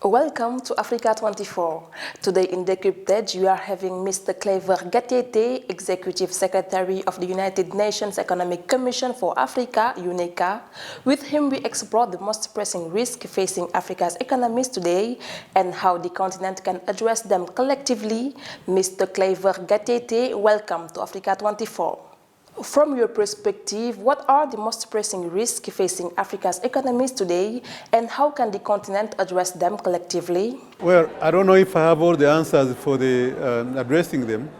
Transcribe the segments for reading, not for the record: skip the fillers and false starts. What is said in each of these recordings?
Welcome to Africa 24. Today in Decryptage, we are having Mr. Claver GATETE, Executive Secretary of the United Nations Economic Commission for Africa, UNECA. With him, we explore the most pressing risk facing Africa's economies today and how the continent can address them collectively. Mr. Claver GATETE, welcome to Africa 24. From your perspective, what are the most pressing risks facing Africa's economies today, and how can the continent address them collectively? Well, I don't know if I have all the answers for addressing them,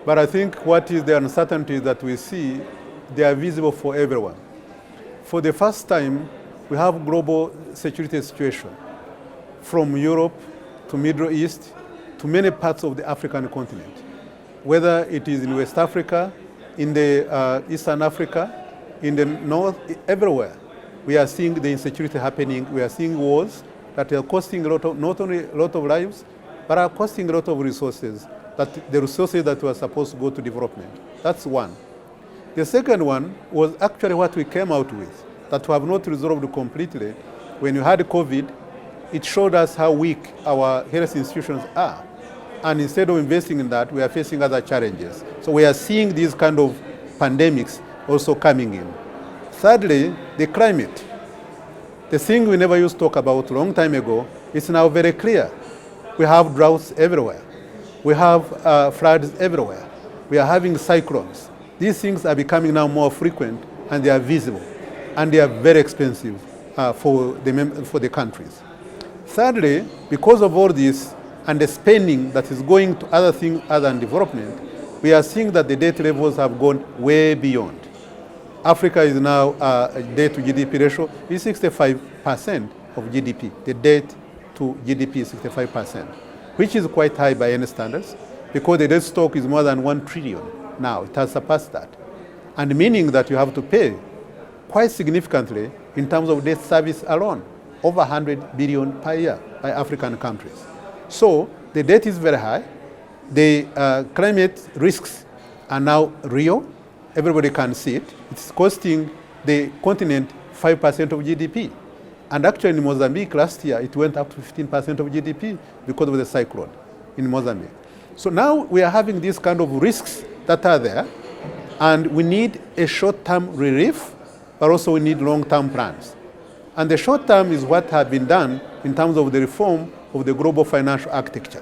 but I think what is the uncertainty that we see, they are visible for everyone. For the first time, we have global security situation, from Europe to Middle East to many parts of the African continent, whether it is in West Africa, in the Eastern Africa, in the North, everywhere. We are seeing the insecurity happening. We are seeing wars that are costing a lot of, not only a lot of lives, but are costing a lot of resources, the resources that were supposed to go to development. That's one. The second one was actually what we came out with, that we have not resolved completely. When you had COVID, it showed us how weak our health institutions are. And instead of investing in that, we are facing other challenges. So we are seeing these kind of pandemics also coming in. Thirdly, the climate. The thing we never used to talk about a long time ago is now very clear. We have droughts everywhere. We have floods everywhere. We are having cyclones. These things are becoming now more frequent, and they are visible. And they are very expensive for the countries. Thirdly, because of all this, and the spending that is going to other things other than development, we are seeing that the debt levels have gone way beyond. Africa is now, debt to GDP ratio is 65% of GDP. The debt to GDP is 65%, which is quite high by any standards, because the debt stock is more than 1 trillion now. It has surpassed that. And meaning that you have to pay quite significantly in terms of debt service alone, over 100 billion per year by African countries. So the debt is very high. The climate risks are now real. Everybody can see it. It's costing the continent 5% of GDP. And actually in Mozambique last year, it went up to 15% of GDP because of the cyclone in Mozambique. So now we are having these kind of risks that are there, and we need a short-term relief, but also we need long-term plans. And the short term is what has been done in terms of the reform of the global financial architecture.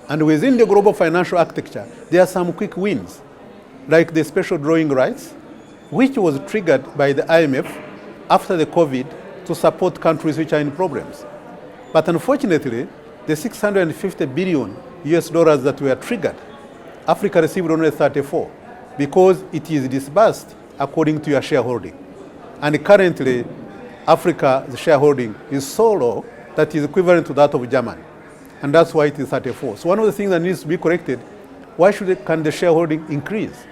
And within the global financial architecture, there are some quick wins, like the special drawing rights, which was triggered by the IMF after the COVID to support countries which are in problems. But unfortunately, the 650 billion US dollars that were triggered, Africa received only 34 because it is disbursed according to your shareholding. And currently, Africa's shareholding is so low that is equivalent to that of Germany. And that's why it is 34. So one of the things that needs to be corrected, why can the shareholding increase?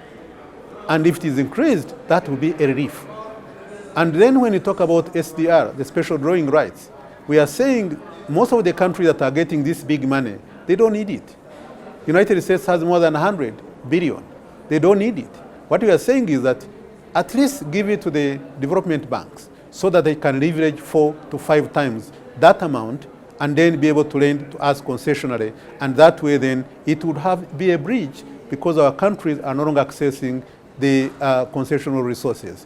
And if it is increased, that will be a relief. And then when you talk about SDR, the special drawing rights, we are saying most of the countries that are getting this big money, they don't need it. United States has more than 100 billion. They don't need it. What we are saying is that at least give it to the development banks so that they can leverage 4 to 5 times that amount, and then be able to lend to us concessionally. And that way then it would be a bridge, because our countries are no longer accessing the concessional resources.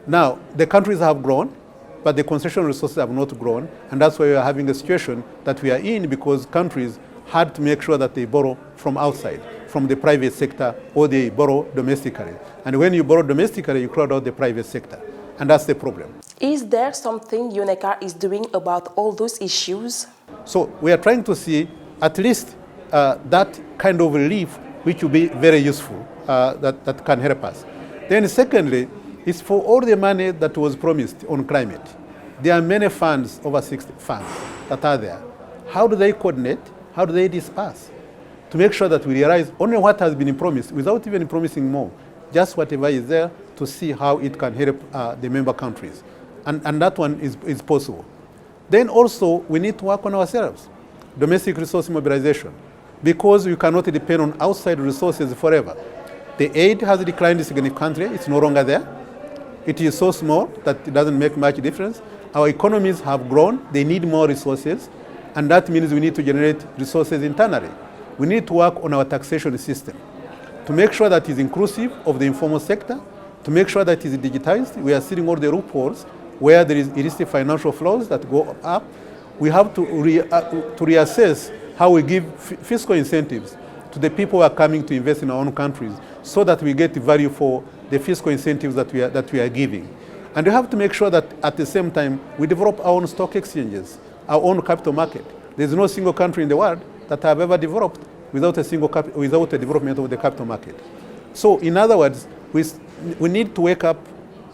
Now, the countries have grown, but the concessional resources have not grown. And that's why we are having a situation that we are in, because countries had to make sure that they borrow from outside, from the private sector, or they borrow domestically. And when you borrow domestically, you crowd out the private sector. And that's the problem. Is there something UNECA is doing about all those issues? So we are trying to see at least that kind of relief, which will be very useful, that can help us. Then secondly, is for all the money that was promised on climate. There are many funds, over 60 funds, that are there. How do they coordinate? How do they disperse? To make sure that we realize only what has been promised, without even promising more, just whatever is there, to see how it can help the member countries. And that one is possible. Then also, we need to work on ourselves. Domestic resource mobilization. Because we cannot depend on outside resources forever. The aid has declined significantly. It's no longer there. It is so small that it doesn't make much difference. Our economies have grown. They need more resources. And that means we need to generate resources internally. We need to work on our taxation system to make sure that it's inclusive of the informal sector, to make sure that it's digitized. We are seeing all the loopholes where there is illicit financial flows that go up. We have to reassess how we give fiscal incentives to the people who are coming to invest in our own countries so that we get value for the fiscal incentives that we are giving. And we have to make sure that at the same time we develop our own stock exchanges, our own capital market. There's no single country in the world that have ever developed without a development of the capital market. So in other words, we need to wake up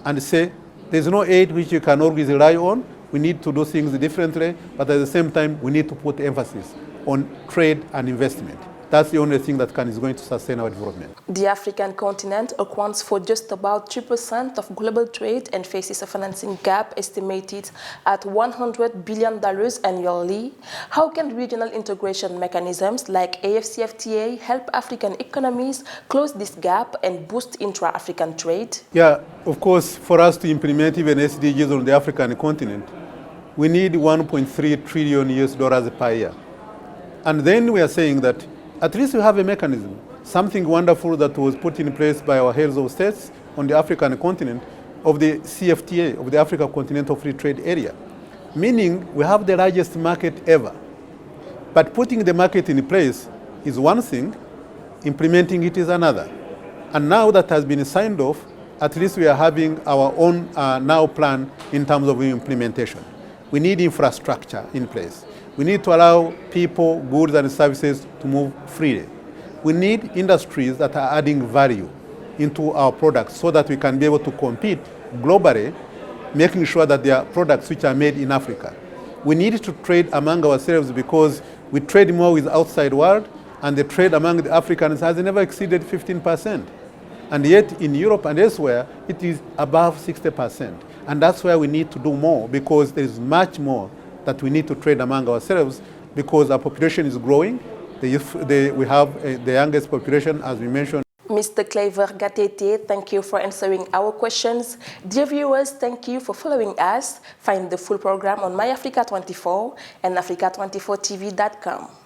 and say there's no aid which you can always rely on. We need to do things differently, but at the same time we need to put emphasis on trade and investment. That's the only thing that is going to sustain our development. The African continent accounts for just about 2% of global trade and faces a financing gap estimated at $100 billion annually. How can regional integration mechanisms like AfCFTA help African economies close this gap and boost intra-African trade? Yeah, of course, for us to implement even SDGs on the African continent, we need $1.3 trillion per year. And then we are saying that at least we have a mechanism, something wonderful that was put in place by our heads of states on the African continent of the CFTA, of the Africa Continental Free Trade Area. Meaning we have the largest market ever. But putting the market in place is one thing, implementing it is another. And now that has been signed off, at least we are having our own now plan in terms of implementation. We need infrastructure in place. We need to allow people, goods and services to move freely. We need industries that are adding value into our products so that we can be able to compete globally, making sure that there are products which are made in Africa. We need to trade among ourselves because we trade more with the outside world, and the trade among the Africans has never exceeded 15%. And yet in Europe and elsewhere, it is above 60%. And that's where we need to do more, because there is much more that we need to trade among ourselves, because our population is growing. We have the youngest population, as we mentioned. Mr. Claver GATETE, thank you for answering our questions. Dear viewers, thank you for following us. Find the full program on MyAfrica24 and Africa24TV.com.